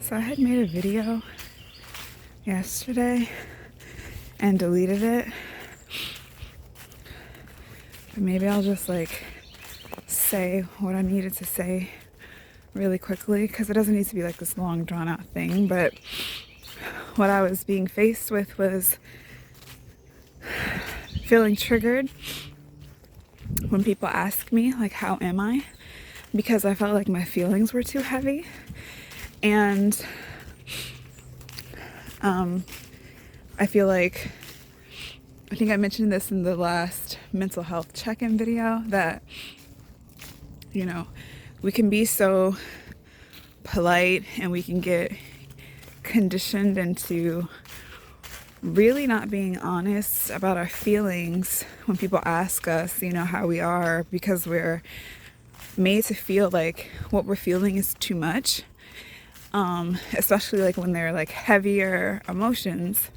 So I had made a video yesterday and deleted it. But maybe I'll just like say what I needed to say really quickly, because it doesn't need to be like this long drawn out thing. But what I was being faced with was feeling triggered when people ask me like, how am I? Because I felt like my feelings were too heavy. And I feel like, I think I mentioned this in the last mental health check-in video, that, you know, we can be so polite and we can get conditioned into really not being honest about our feelings when people ask us, you know, how we are, because we're made to feel like what we're feeling is too much. Especially like when they're like heavier emotions.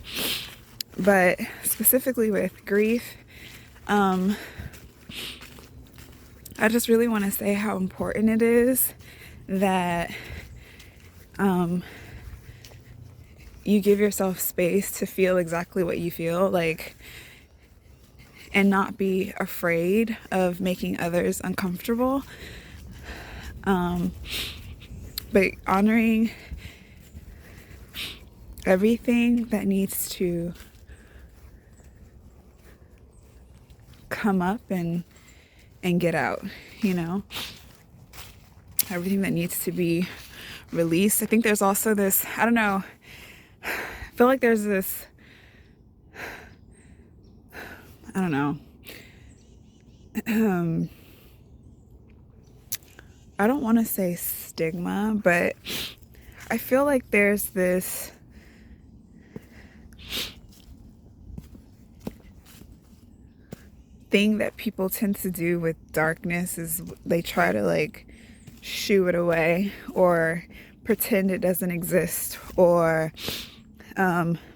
But specifically with grief, I just really want to say how important it is that you give yourself space to feel exactly what you feel, like, and not be afraid of making others uncomfortable. But honoring everything that needs to come up and get out, you know, everything that needs to be released. I think there's also this, I don't know, I feel like there's this, I don't know, I don't want to say stigma, but I feel like there's this thing that people tend to do with darkness, is they try to like shoo it away or pretend it doesn't exist, or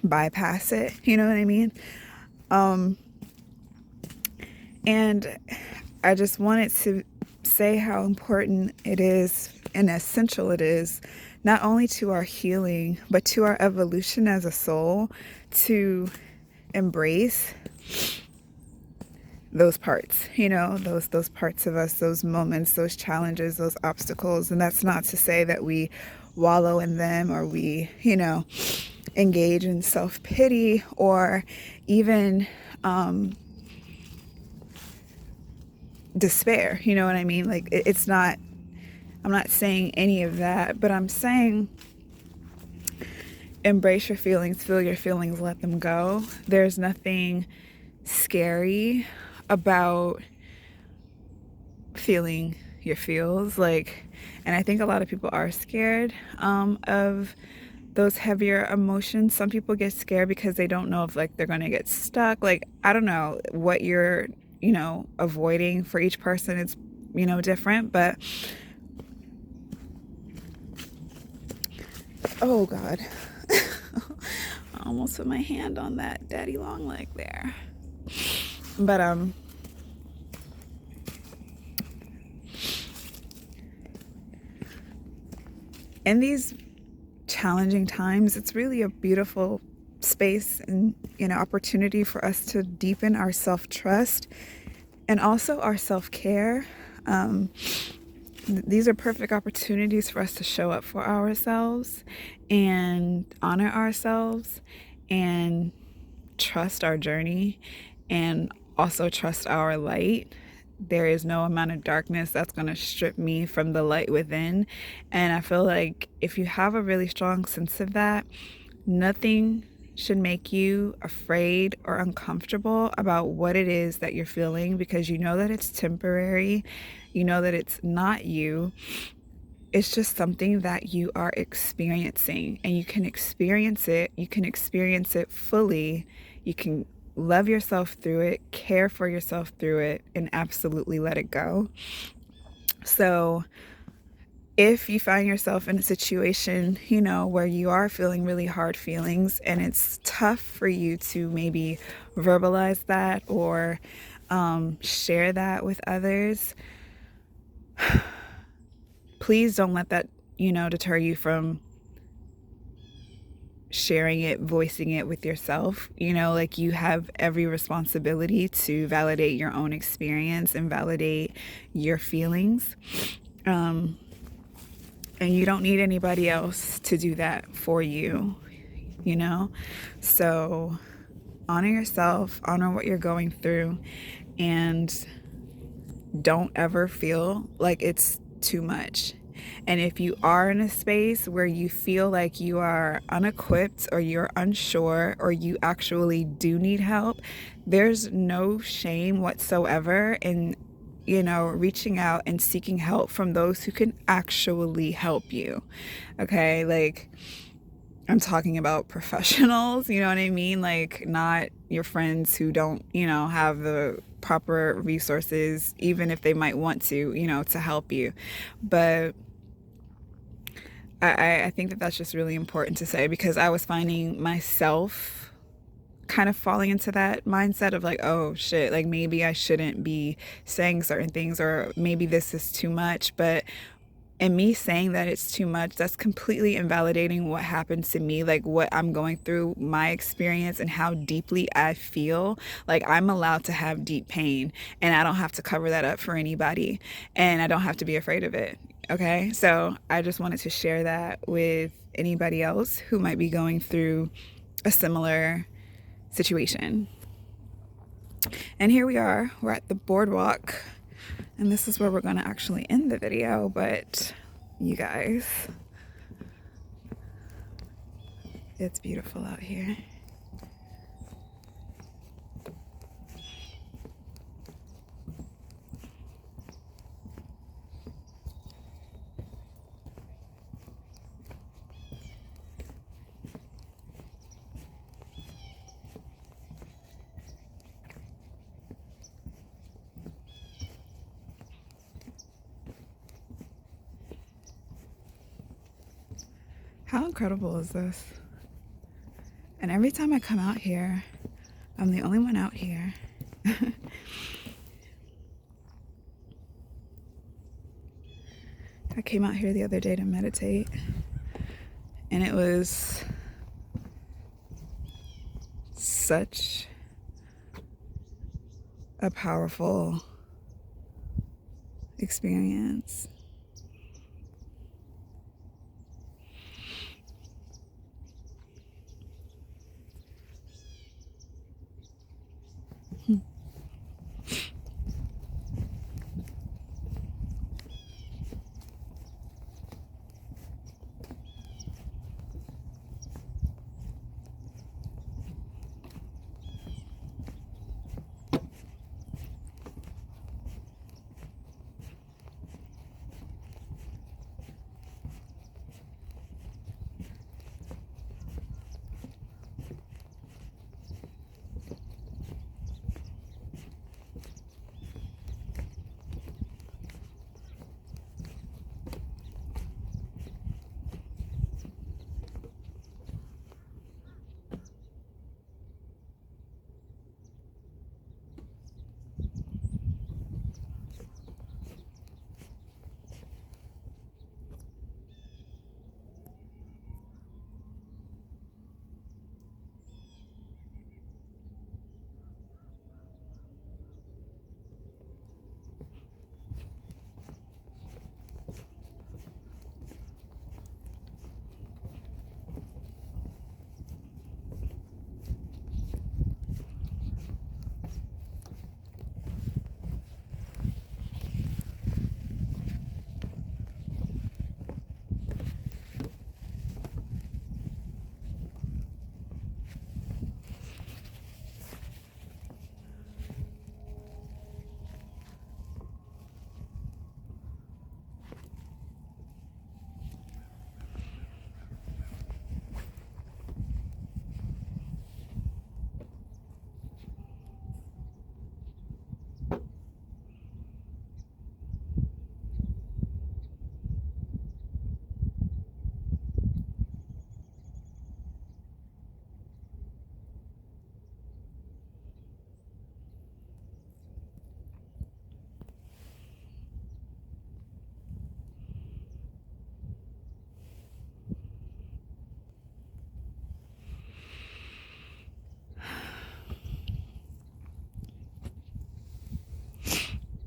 bypass it, you know what I mean? And I just wanted to say how important it is and essential it is, not only to our healing, but to our evolution as a soul, to embrace those parts, you know, those parts of us, those moments, those challenges, those obstacles. And that's not to say that we wallow in them, or we, you know, engage in self-pity, or even despair, you know what I mean? Like, it's not, I'm not saying any of that, but I'm saying embrace your feelings, feel your feelings, let them go. There's nothing scary about feeling your feels, like, and I think a lot of people are scared of those heavier emotions. Some people get scared because they don't know if like they're gonna get stuck. Like, I don't know what you're, you know, avoiding. For each person it's, you know, different. But oh God, I almost put my hand on that daddy long leg there. But in these challenging times, it's really a beautiful space and, you know, opportunity for us to deepen our self-trust and also our self-care. These are perfect opportunities for us to show up for ourselves and honor ourselves and trust our journey, and also trust our light. There is no amount of darkness that's going to strip me from the light within. And I feel like if you have a really strong sense of that, nothing should make you afraid or uncomfortable about what it is that you're feeling, because you know that it's temporary. You know that it's not you. It's just something that you are experiencing, and you can experience it. You can experience it fully. You can love yourself through it, care for yourself through it, and absolutely let it go. So if you find yourself in a situation, you know, where you are feeling really hard feelings and it's tough for you to maybe verbalize that or share that with others, please don't let that, you know, deter you from sharing it, voicing it with yourself. Like, you have every responsibility to validate your own experience and validate your feelings. And you don't need anybody else to do that for you, So honor yourself, honor what you're going through, and don't ever feel like it's too much. And if you are in a space where you feel like you are unequipped or you're unsure or you actually do need help, there's no shame whatsoever in, reaching out and seeking help from those who can actually help you. Okay? Like, I'm talking about professionals, you know what I mean? Like, not your friends who don't, have the proper resources, even if they might want to help you. But I think that that's just really important to say, because I was finding myself kind of falling into that mindset of like, oh shit, like maybe I shouldn't be saying certain things, or maybe this is too much. But and me saying that it's too much, that's completely invalidating what happened to me, like what I'm going through, my experience, and how deeply I feel. Like, I'm allowed to have deep pain, and I don't have to cover that up for anybody, and I don't have to be afraid of it. Okay? So I just wanted to share that with anybody else who might be going through a similar situation. And here we are, we're at the boardwalk. And this is where we're going to actually end the video, but you guys, it's beautiful out here. How incredible is this? And every time I come out here, I'm the only one out here. I came out here the other day to meditate, and it was such a powerful experience.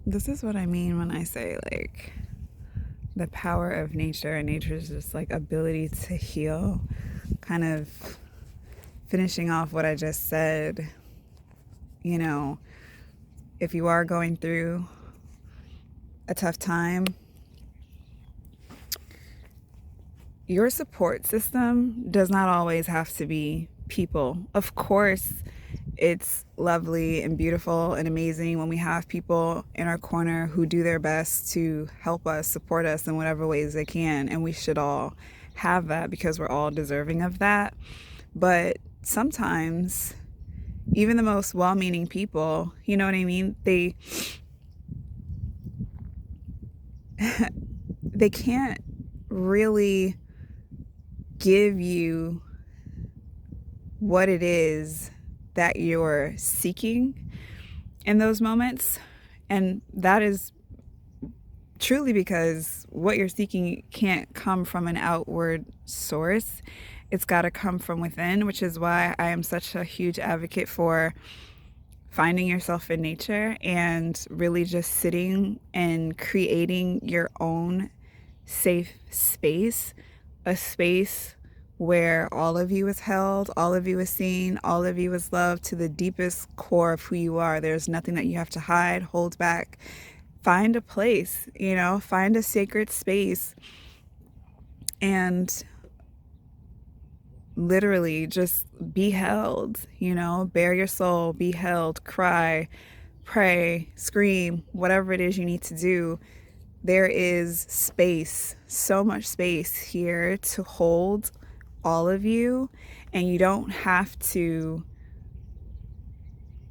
This is what I mean when I say like the power of nature, and nature's just like ability to heal. Kind of finishing off what I just said, you know, if you are going through a tough time, your support system does not always have to be people. Of course, it's lovely and beautiful and amazing when we have people in our corner who do their best to help us, support us in whatever ways they can. And we should all have that because we're all deserving of that. But sometimes, even the most well-meaning people, you know what I mean? They can't really give you what it is that you're seeking in those moments. And that is truly because what you're seeking can't come from an outward source. It's got to come from within, which is why I am such a huge advocate for finding yourself in nature and really just sitting and creating your own safe space, a space where all of you is held, all of you is seen, all of you is loved to the deepest core of who you are. There's nothing that you have to hide, hold back. Find a place, find a sacred space and literally just be held, bare your soul, be held, cry, pray, scream, whatever it is you need to do. There is space, so much space here to hold all of you, and you don't have to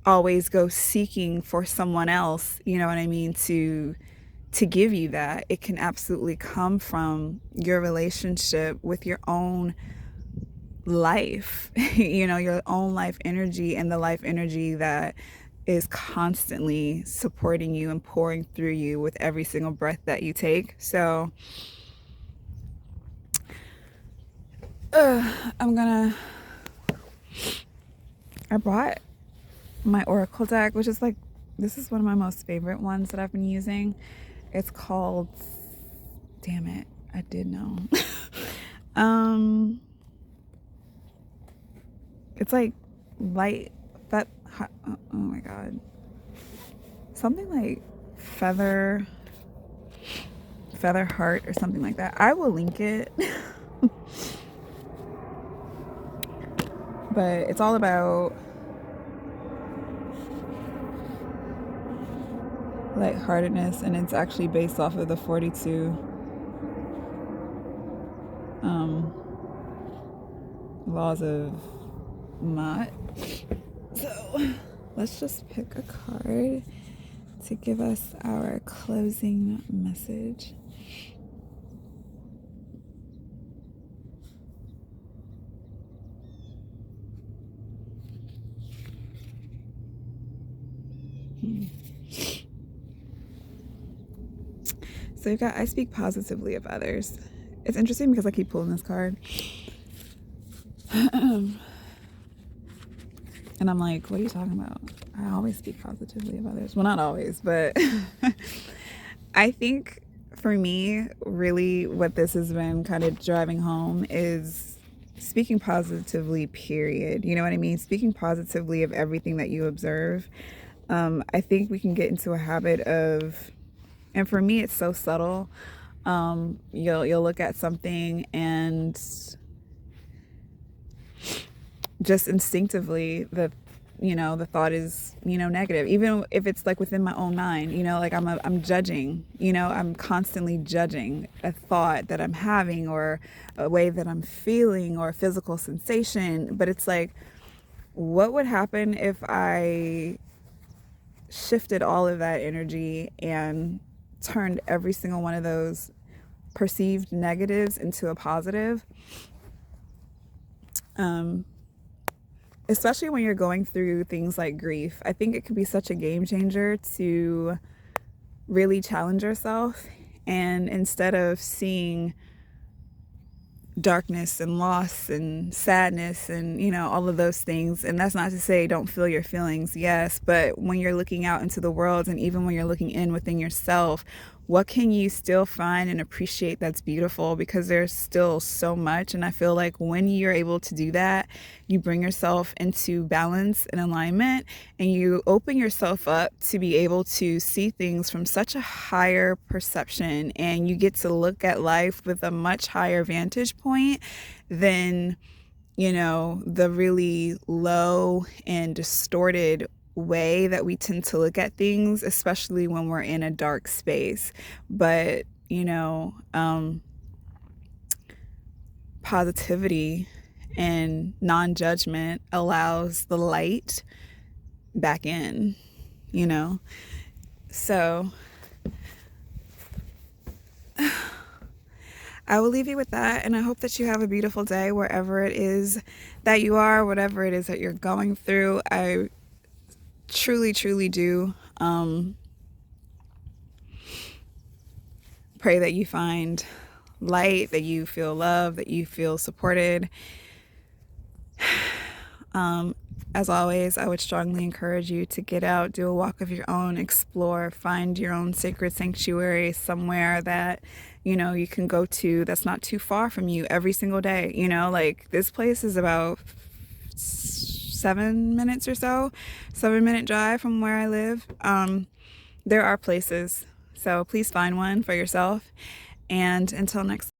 always go seeking for someone else, you know what I mean, to give you that. It can absolutely come from your relationship with your own life, your own life energy, and the life energy that is constantly supporting you and pouring through you with every single breath that you take. So I brought my Oracle deck, which is like, this is one of my most favorite ones that I've been using. It's called, damn it, I did know. It's like light, but oh my God. Something like feather heart or something like that. I will link it. But it's all about lightheartedness, and it's actually based off of the 42 laws of Mott. So let's just pick a card to give us our closing message. So you've got, I speak positively of others. It's interesting because I keep pulling this card. And I'm like, what are you talking about? I always speak positively of others. Well, not always, but I think for me, really what this has been kind of driving home is speaking positively, period. You know what I mean? Speaking positively of everything that you observe. I think we can get into a habit of, and for me, it's so subtle. You'll look at something and just instinctively the thought is, negative, even if it's like within my own mind, like I'm judging, I'm constantly judging a thought that I'm having or a way that I'm feeling or a physical sensation. But it's like, what would happen if I shifted all of that energy and turned every single one of those perceived negatives into a positive? Especially when you're going through things like grief, I think it could be such a game changer to really challenge yourself. And instead of seeing darkness and loss and sadness and, you know, all of those things. And that's not to say don't feel your feelings, yes, but when you're looking out into the world and even when you're looking in within yourself, what can you still find and appreciate that's beautiful? Because there's still so much. And I feel like when you're able to do that, you bring yourself into balance and alignment, and you open yourself up to be able to see things from such a higher perception, and you get to look at life with a much higher vantage point than, you know, the really low and distorted way that we tend to look at things, especially when we're in a dark space. But, you know, positivity and non-judgment allows the light back in, you know? So I will leave you with that, and I hope that you have a beautiful day wherever it is that you are, whatever it is that you're going through. I truly, truly do pray that you find light, that you feel love, that you feel supported. As always, I would strongly encourage you to get out, do a walk of your own, explore, find your own sacred sanctuary somewhere that, you know, you can go to that's not too far from you every single day. You know, like this place is about 7 minutes or so, 7-minute drive from where I live. There are places, so please find one for yourself. And until next